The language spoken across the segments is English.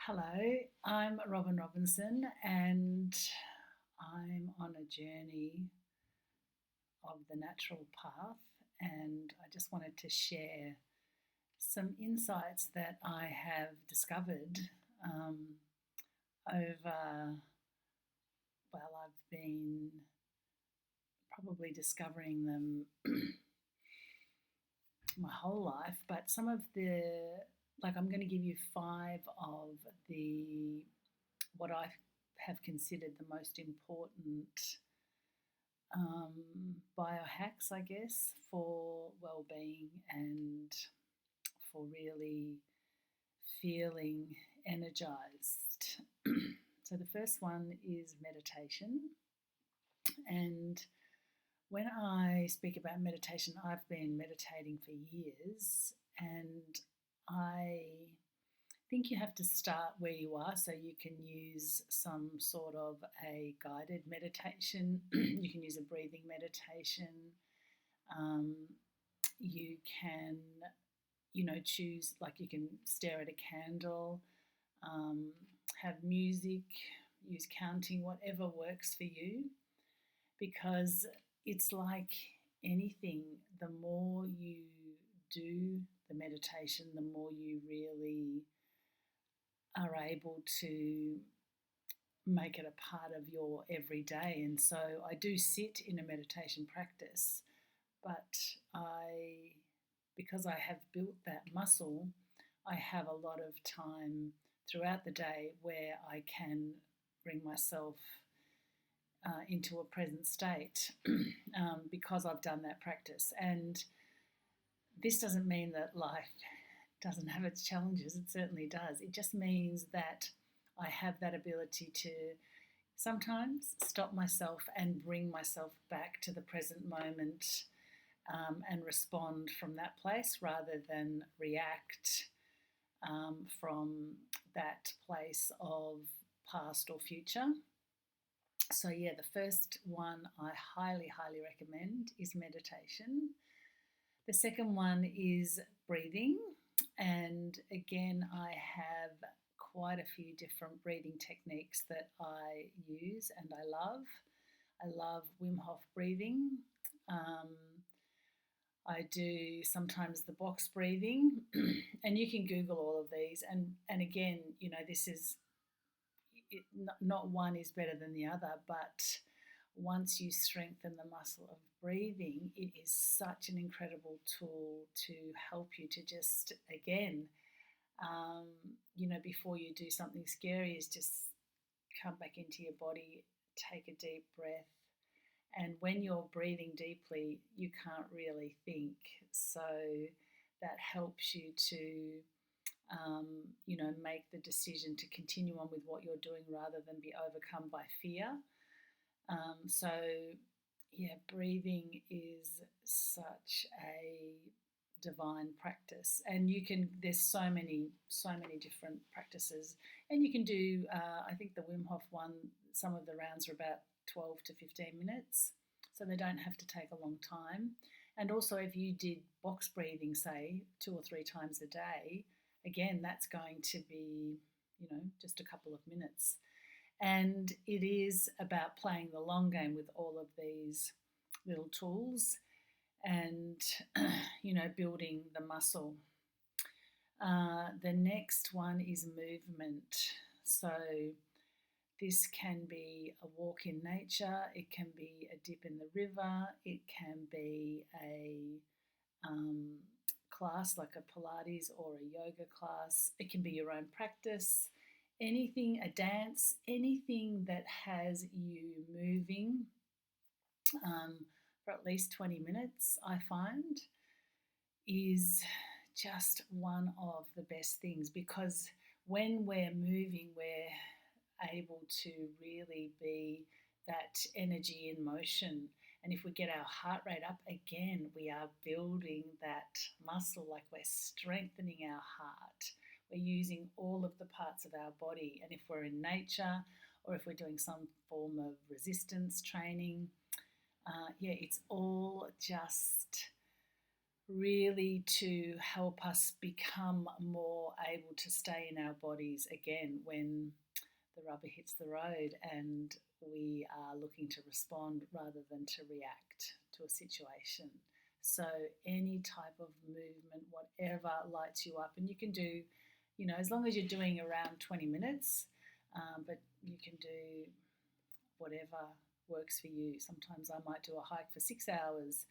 Hello, I'm Robin Robinson and I'm on a journey of the natural path. And I just wanted to share some insights that I have discovered um, over, I've been probably discovering them my whole life, but some of I'm going to give you five of the what I have considered the most important biohacks, I guess, for well-being and for really feeling energized. So the first one is meditation. And when I speak about meditation, I've been meditating for years, and I think you have to start where you are, so you can use some sort of a guided meditation. You can use a breathing meditation. Um, you can, choose, like, you can stare at a candle, um, have music, use counting, whatever works for you, because it's like anything, the more you do the meditation, the more you really are able to make it a part of your everyday. And so I do sit in a meditation practice, but because I have built that muscle, I have a lot of time throughout the day where I can bring myself into a present state because I've done that practice. And this doesn't mean that life doesn't have its challenges. It certainly does. It just means that I have that ability to sometimes stop myself and bring myself back to the present moment, and respond from that place rather than react from that place of past or future. So, yeah, the first one I highly, highly recommend is meditation. The second one is breathing. And again, I have quite a few different breathing techniques that I use and I love. I love Wim Hof breathing. Um, I do sometimes the box breathing, and you can Google all of these. And again, this is not one is better than the other, but once you strengthen the muscle of breathing, it is such an incredible tool to help you to just, again, before you do something scary, is just come back into your body, take a deep breath. And when you're breathing deeply, you can't really think. So that helps you to, make the decision to continue on with what you're doing rather than be overcome by fear. So, yeah, breathing is such a divine practice, and there's so many different practices, and you can do, I think the Wim Hof one, some of the rounds are about 12 to 15 minutes, so they don't have to take a long time. And also, if you did box breathing, say 2 or 3 times a day, again, that's going to be, just a couple of minutes. And it is about playing the long game with all of these little tools and, building the muscle. The next one is movement. So this can be a walk in nature, it can be a dip in the river, it can be a class like a Pilates or a yoga class, it can be your own practice, anything, a dance, anything that has you moving for at least 20 minutes, I find, is just one of the best things, because when we're moving, we're able to really be that energy in motion. And if we get our heart rate up, again, we are building that muscle, like we're strengthening our heart. We're using all of the parts of our body. And if we're in nature, or if we're doing some form of resistance training, it's all just really to help us become more able to stay in our bodies again when the rubber hits the road and we are looking to respond rather than to react to a situation. So, any type of movement, whatever lights you up, and you can do, as long as you're doing around 20 minutes, but you can do whatever works for you. Sometimes I might do a hike for 6 hours.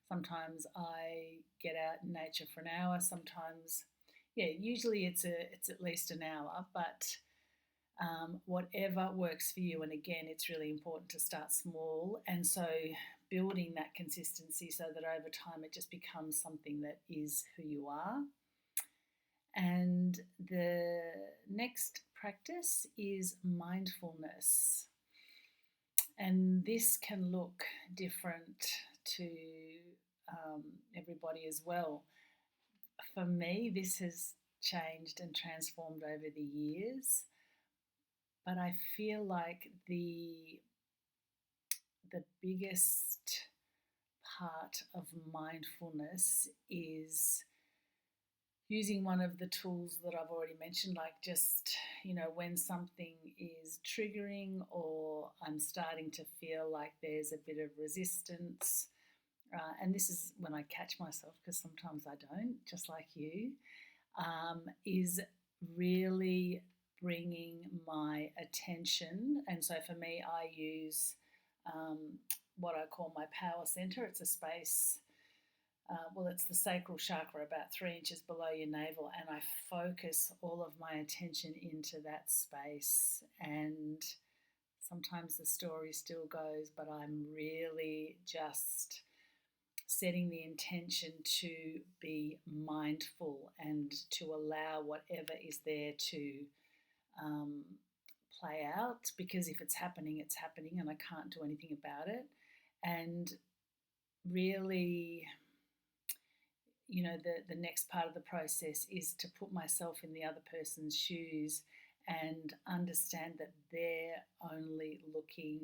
Sometimes I get out in nature for an hour. Sometimes, yeah, usually it's at least an hour, but whatever works for you. And again, it's really important to start small. And so building that consistency so that over time it just becomes something that is who you are. And the next practice is mindfulness. And this can look different to everybody as well. For me, this has changed and transformed over the years. But I feel like the biggest part of mindfulness is using one of the tools that I've already mentioned, like just, when something is triggering or I'm starting to feel like there's a bit of resistance. And this is when I catch myself, because sometimes I don't, just like you, is really bringing my attention. And so for me, I use what I call my power center. It's a space, it's the sacral chakra about 3 inches below your navel, and I focus all of my attention into that space. And sometimes the story still goes, but I'm really just setting the intention to be mindful and to allow whatever is there to play out, because if it's happening, it's happening and I can't do anything about it. And really, the next part of the process is to put myself in the other person's shoes and understand that they're only looking,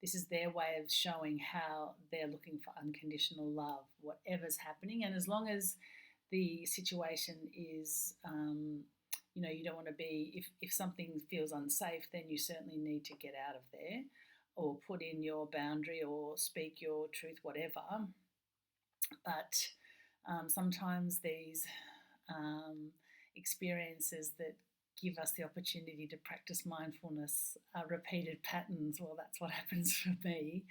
this is their way of showing how they're looking for unconditional love, whatever's happening. And as long as the situation is, you don't want to be, if something feels unsafe, then you certainly need to get out of there or put in your boundary or speak your truth, whatever. But sometimes these experiences that give us the opportunity to practice mindfulness are repeated patterns. Well, that's what happens for me.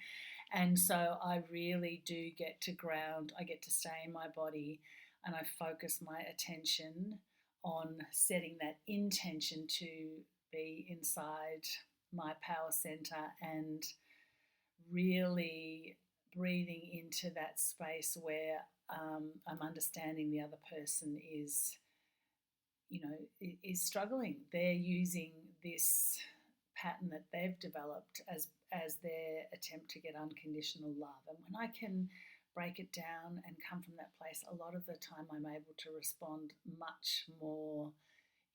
And so I really do get to ground, I get to stay in my body, and I focus my attention on setting that intention to be inside my power center and really breathing into that space where I'm understanding the other person is struggling. They're using this pattern that they've developed as their attempt to get unconditional love. And when I can break it down and come from that place, a lot of the time I'm able to respond much more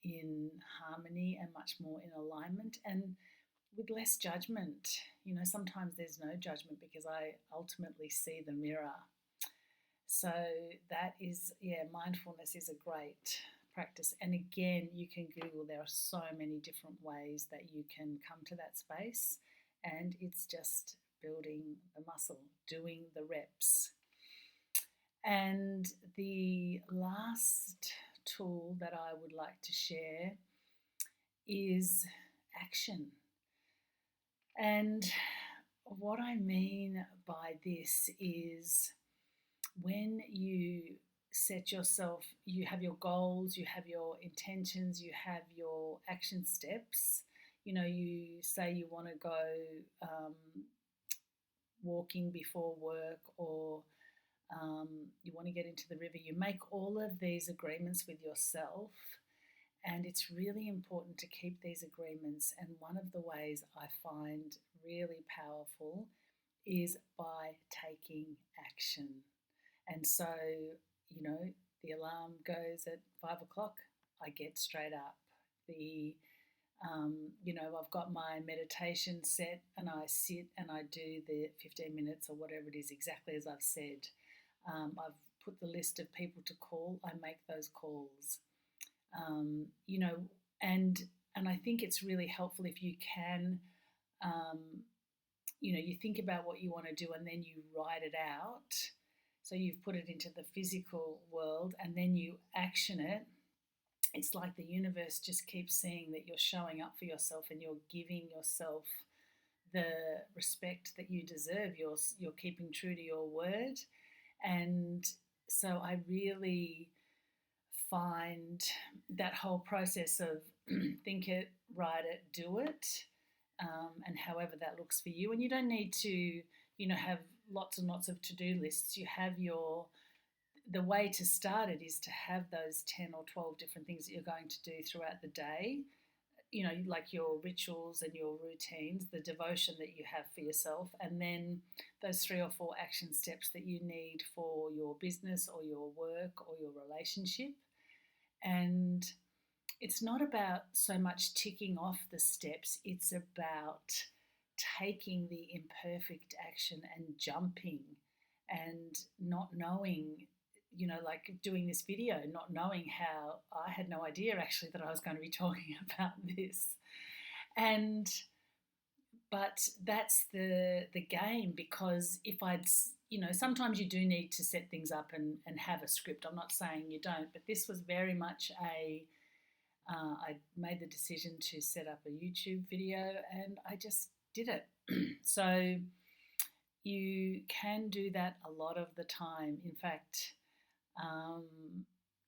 in harmony and much more in alignment and with less judgment. Sometimes there's no judgment because I ultimately see the mirror. So that is, mindfulness is a great practice. And again, you can Google, there are so many different ways that you can come to that space, and it's just building the muscle, doing the reps. And the last tool that I would like to share is action. And what I mean by this is when you set yourself, you have your goals, you have your intentions, you have your action steps. You say you want to go walking before work, or you want to get into the river. You make all of these agreements with yourself, and it's really important to keep these agreements. And one of the ways I find really powerful is by taking action. And so, the alarm goes at 5 o'clock, I get straight up. I've got my meditation set and I sit and I do the 15 minutes or whatever it is, exactly as I've said. I've put the list of people to call, I make those calls. You know, and I think it's really helpful if you can, you know, you think about what you want to do and then you write it out. So you've put it into the physical world and then you action it. It's like the universe just keeps seeing that you're showing up for yourself and you're giving yourself the respect that you deserve. You're keeping true to your word. And so I really find that whole process of think it, write it, do it, and however that looks for you. And you don't need to, you know, have lots and lots of to-do lists. You have the way to start it is to have those 10 or 12 different things that you're going to do throughout the day, you know, like your rituals and your routines, the devotion that you have for yourself, and then those 3 or 4 action steps that you need for your business or your work or your relationship. And it's not about so much ticking off the steps, it's about taking the imperfect action and jumping and not knowing, you know, like doing this video, not knowing how, I had no idea actually that I was going to be talking about this. But that's the game, because if I'd, you know, sometimes you do need to set things up and have a script. I'm not saying you don't, but this was very much I made the decision to set up a YouTube video and I just did it. So you can do that a lot of the time. In fact,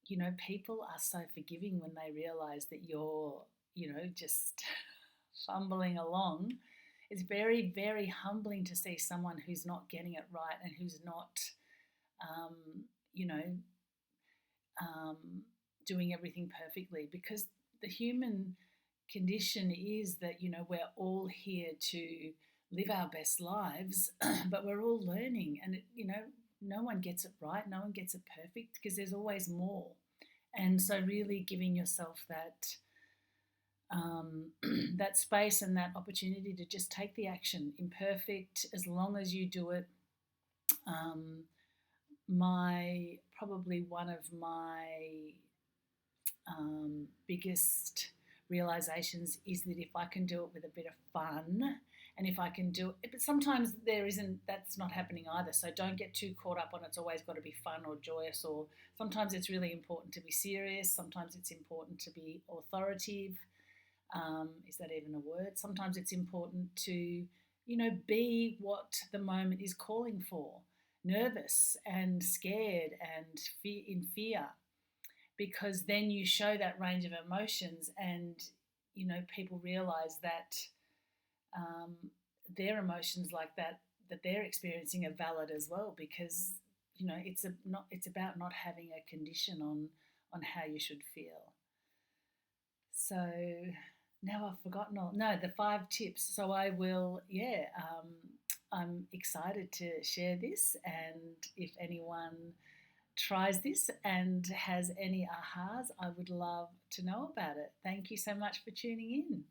you know, people are so forgiving when they realize that you're, you know, just fumbling along. It's very, very humbling to see someone who's not getting it right and who's not, you know, doing everything perfectly, because the human condition is that, you know, we're all here to live our best lives, but we're all learning, and you know, no one gets it right, no one gets it perfect, because there's always more. And so really giving yourself that that space and that opportunity to just take the action, imperfect, as long as you do it. Probably one of my biggest realizations is that if I can do it with a bit of fun, and if I can do it, but sometimes that's not happening either. So don't get too caught up on it's always got to be fun or joyous, or sometimes it's really important to be serious. Sometimes it's important to be authoritative. Is that even a word? Sometimes it's important to, you know, be what the moment is calling for, nervous and scared and in fear, because then you show that range of emotions and, you know, people realize that their emotions like that they're experiencing are valid as well, because, you know, it's about not having a condition on how you should feel. So now I've forgotten the 5 tips. So I will, I'm excited to share this, and if anyone tries this and has any ahas, I would love to know about it. Thank you so much for tuning in.